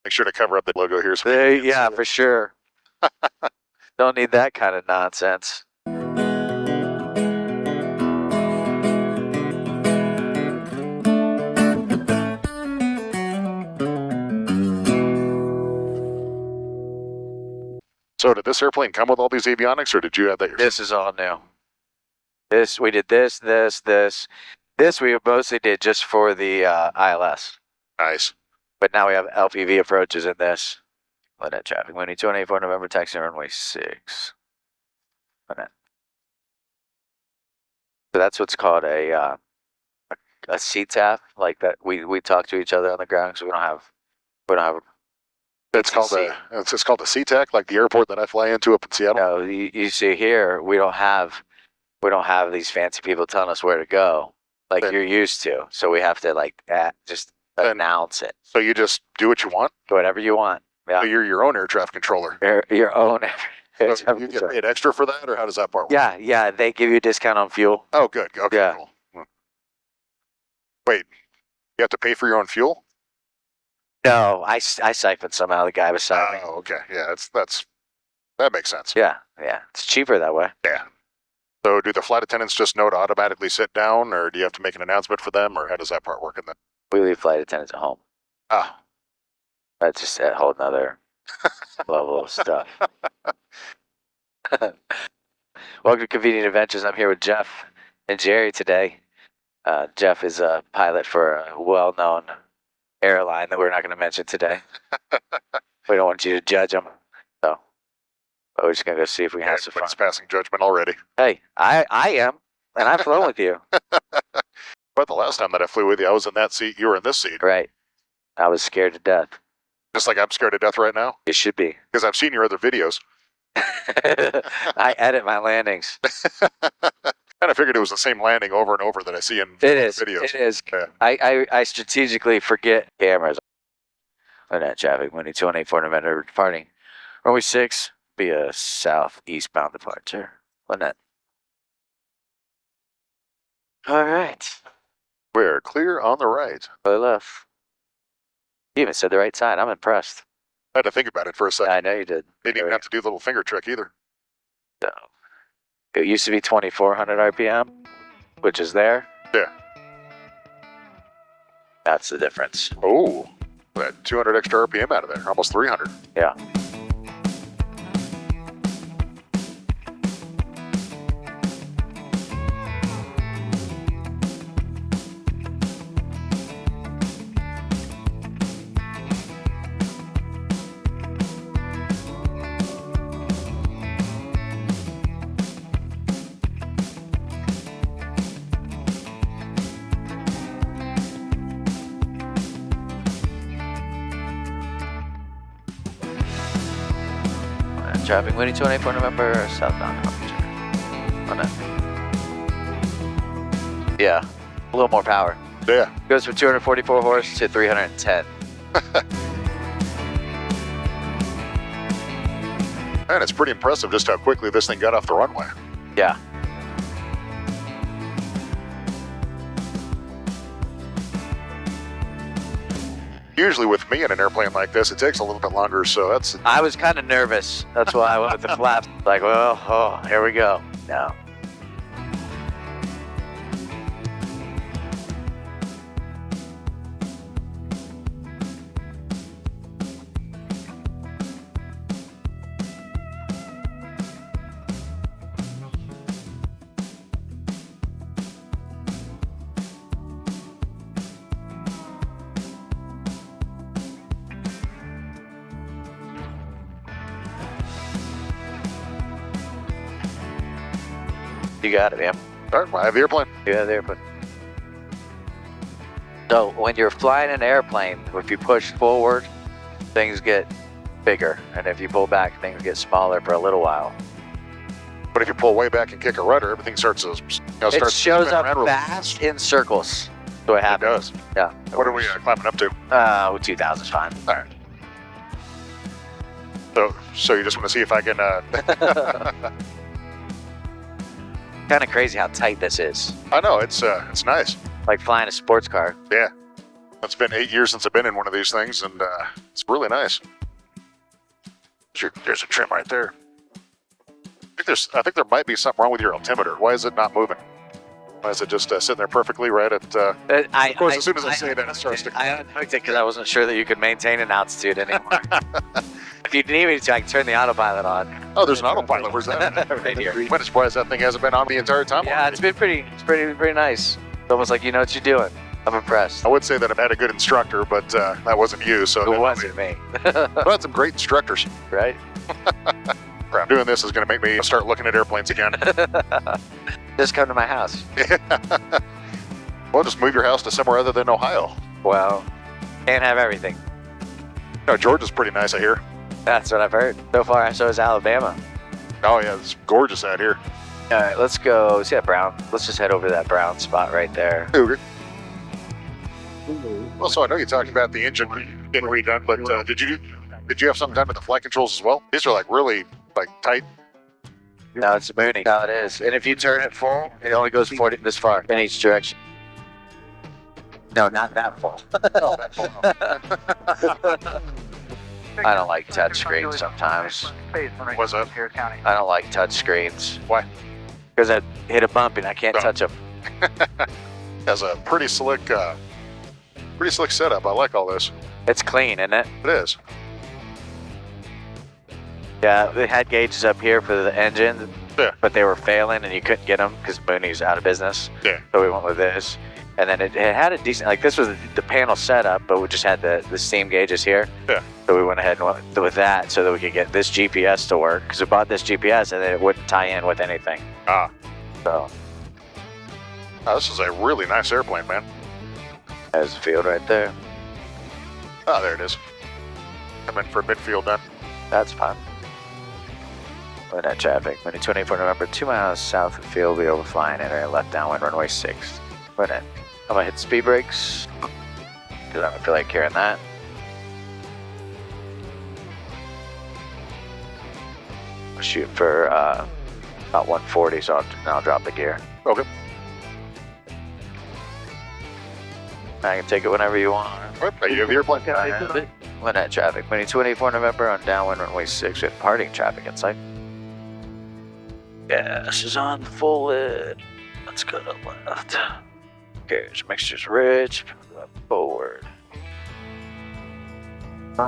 Make sure to cover up the logo here. So Yeah, for sure. Don't need that kind of nonsense. So did this airplane come with all these avionics, or did you have that yourself? This is all new. We did this. This we mostly did just for the ILS. Nice. But now we have LPV approaches in this. Let that traffic. Mooney 284 November, taxi runway 6. Let that. So that's what's called a CTAF, like that. We talk to each other on the ground because we don't have. It's called a SeaTac, like the airport that I fly into up in Seattle. No, you see here we don't have these fancy people telling us where to go like you're used to. So we have to just announce it. So you just do what you want? Whatever you want. Yeah. So you're your own air traffic controller. Your own air so you get paid extra for that, or how does that part work? Yeah. They give you a discount on fuel. Oh, good. Okay, yeah. Cool. Wait, you have to pay for your own fuel? No, I siphon some out of the guy beside me. Oh, okay. Yeah, that makes sense. Yeah. It's cheaper that way. Yeah. So do the flight attendants just know to automatically sit down, or do you have to make an announcement for them, or how does that part work in that? We leave flight attendants at home. Ah. That's just a whole nother level of stuff. Welcome to Convenient Adventures. I'm here with Jeff and Jerry today. Jeff is a pilot for a well-known airline that we're not going to mention today. We don't want you to judge them. So we're just going to go see if we can have some fun. It's passing judgment already. Hey, I am, and I've flown with you. But the last time that I flew with you, I was in that seat. You were in this seat. Right. I was scared to death. Just like I'm scared to death right now? You should be. Because I've seen your other videos. I edit my landings. And I figured it was the same landing over and over that I see in videos. It is. Yeah. I strategically forget cameras. Look at that traffic. Mooney 284 November departing. Runway 6, be a southeastbound departure. Look at that. All right. We're clear on the right. Clear left. You even said the right side. I'm impressed. I had to think about it for a second. I know you did. Didn't even have to do the little finger trick either. So, it used to be 2,400 RPM, which is there. Yeah. That's the difference. Oh, that 200 extra RPM out of there. Almost 300. Yeah. Traffic, Mooney 284 November, southbound departure. Oh, no. Yeah, a little more power. Yeah. Goes from 244 horse to 310. Man, it's pretty impressive just how quickly this thing got off the runway. Yeah. Usually with me in an airplane like this, it takes a little bit longer, so that's... I was kind of nervous. That's why I went with the flaps. Like, well, here we go. No. You got it, man. All right, I have the airplane. You have the airplane. So when you're flying an airplane, if you push forward, things get bigger. And if you pull back, things get smaller for a little while. But if you pull way back and kick a rudder, everything starts to... It shows up fast in circles. So it happens. It does. Yeah. What are we climbing up to? 2,000 is fine. All right. So you just want to see if I can... Kind of crazy how tight this is. I know, it's nice. Like flying a sports car. Yeah. It's been 8 years since I've been in one of these things, and it's really nice. There's a trim right there. I think there might be something wrong with your altimeter. Why is it not moving? Why is it just sitting there perfectly right at... of course, as soon as I say that, it starts to... I unhooked it because I wasn't sure that you could maintain an altitude anymore. If you need me to, I can turn the autopilot on. Oh, there's an autopilot. Where's that? Right here. I'm surprised that thing hasn't been on the entire time. Yeah, already. it's been pretty nice. It's almost like you know what you're doing. I'm impressed. I would say that I've had a good instructor, but that wasn't you. So It wasn't me. I've had some great instructors. Right? Doing this is going to make me start looking at airplanes again. Just come to my house. Well, just move your house to somewhere other than Ohio. Well, can't have everything. No, Georgia's pretty nice, I hear. That's what I've heard. So far, so is Alabama. Oh, yeah, it's gorgeous out here. All right, let's go. See that brown? Let's just head over to that brown spot right there. Okay. Well, so I know you talked about the engine getting redone, but did you have something done with the flight controls as well? These are like really tight. No, it's a Mooney. No, it is. And if you turn it full, it only goes 40 this far in each direction. No, not that full. I don't like touch screens sometimes. What's that? I don't like touch screens. Why? Because I hit a bump and I can't touch them. Has a pretty slick setup. I like all this. It's clean, isn't it? It is. Yeah, they had gauges up here for the engine, Yeah. but they were failing and you couldn't get them because Mooney's out of business. Yeah. So we went with this. And then it had a decent, like this was the panel setup, but we just had the steam gauges here. Yeah. So we went ahead and went with that so that we could get this GPS to work because we bought this GPS and then it wouldn't tie in with anything. Ah. So. Oh, this is a really nice airplane, man. There's the field right there. Oh, there it is. I'm in for midfield then. That's fine. Look at that traffic. Mooney 24 November, 2 miles south of the field. We overflying, entering left downwind runway 6. Right in. I'm gonna hit speed brakes because I don't feel like carrying that. I'll shoot for about 140, so I'll drop the gear. Okay. I can take it whenever you want. All right, you have the airplane. I have it. Look at that traffic. Mooney 24 November on downwind runway 6 with parting traffic in sight. Gas is on full lid. Let's go to left. Carriage mixture's rich. Forward.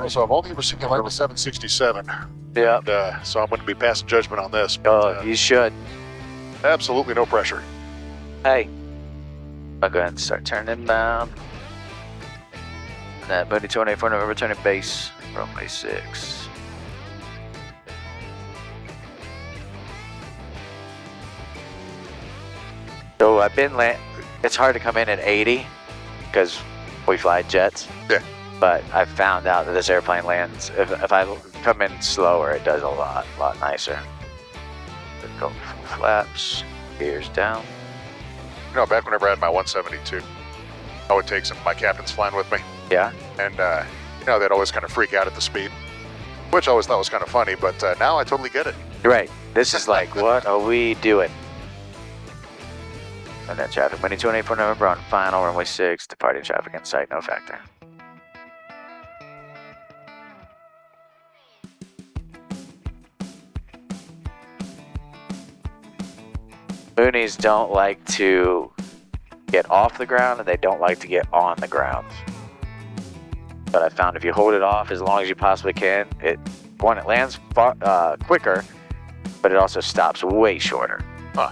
So I've only ever seen you land a 767. Yeah. And, so I'm going to be passing judgment on this. Oh, But, you should. absolutely no pressure. Hey. I'll go ahead and start turning inbound. That Mooney 24 November turning base. Runway 6. So I've been it's hard to come in at 80 because we fly jets. Yeah. But I found out that this airplane lands, if I come in slower, it does a lot nicer. Go flaps, gears down. You know, back whenever I had my 172, I would take some of my captains flying with me. Yeah. And, they'd always kind of freak out at the speed, which I always thought was kind of funny, but now I totally get it. Right. This is like, what are we doing? And then traffic, Mooney 284 November on final, runway 6, departing traffic in sight, no factor. Moonies don't like to get off the ground and they don't like to get on the ground. But I found if you hold it off as long as you possibly can, it lands quicker, but it also stops way shorter. Huh.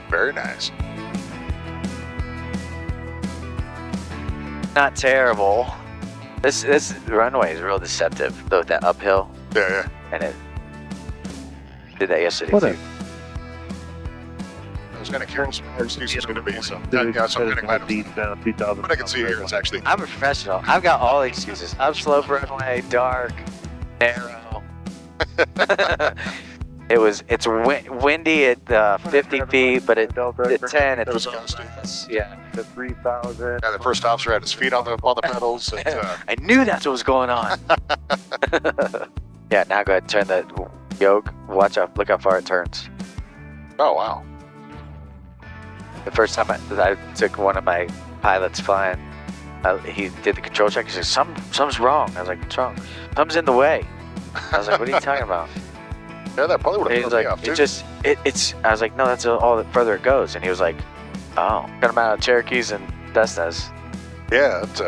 Very nice. Not terrible. This runway is real deceptive, though, with that uphill. Yeah. And it did that yesterday What too. was going to carry some more excuse was going to be. So, so I'm kind of glad it was. But I can see here, it's actually. I'm a professional. I've got all the excuses. I'm slope runway, dark, narrow. It's windy at 50 feet, but at 10 It was it's gusty. yeah. The 3,000. Yeah, the first officer had his feet on the pedals. And, I knew that's what was going on. Yeah, now go ahead and turn the yoke. Watch out. Look how far it turns. oh wow. The first time I took one of my pilots flying, he did the control check. He said, something's wrong. I was like, what's wrong? Something's in the way. I was like, what are you talking about? Yeah, that probably would have He's thrown like, me off too. it's. I was like, no, that's all the further it goes. And he was like, oh, got him out of Cherokees and Cessnas. Yeah, it's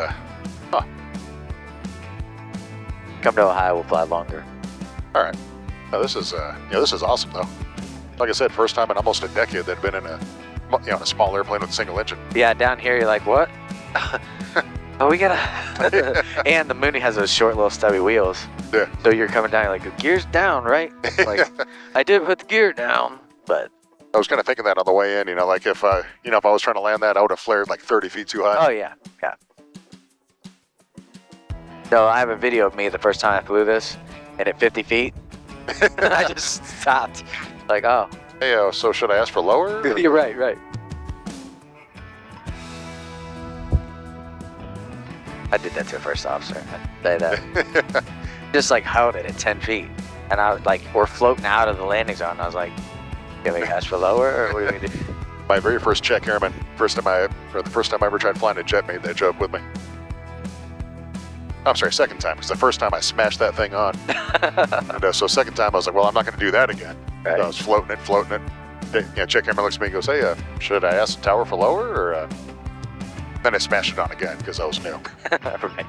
Come to Ohio, we'll fly longer. all right. No, this is this is awesome though. Like I said, first time in almost a decade that I've been in a small airplane with a single engine. Yeah, down here you're like, what? Oh, we gotta. And the Mooney has those short little stubby wheels. Yeah. So you're coming down, you're like, the gear's down, right? Like, I did put the gear down, but. I was kind of thinking that on the way in. Like if if I was trying to land that, I would have flared like 30 feet too high. Oh yeah. So I have a video of me the first time I flew this, and at 50 feet, I just stopped. Like, oh. Hey, so should I ask for lower? or- You're right. I did that to a first officer. I say that. Just like held it at 10 feet. And I was like, we're floating out of the landing zone. I was like, can we ask for lower or what do we do? My very first check airman, the first time I ever tried flying a jet, made that joke with me. I'm sorry, second time, because the first time I smashed that thing on. And so second time I was like, well, I'm not going to do that again. Right. So I was floating it. Check airman looks at me and goes, hey, should I ask the tower for lower? Or then I smashed it on again because I was new. Right.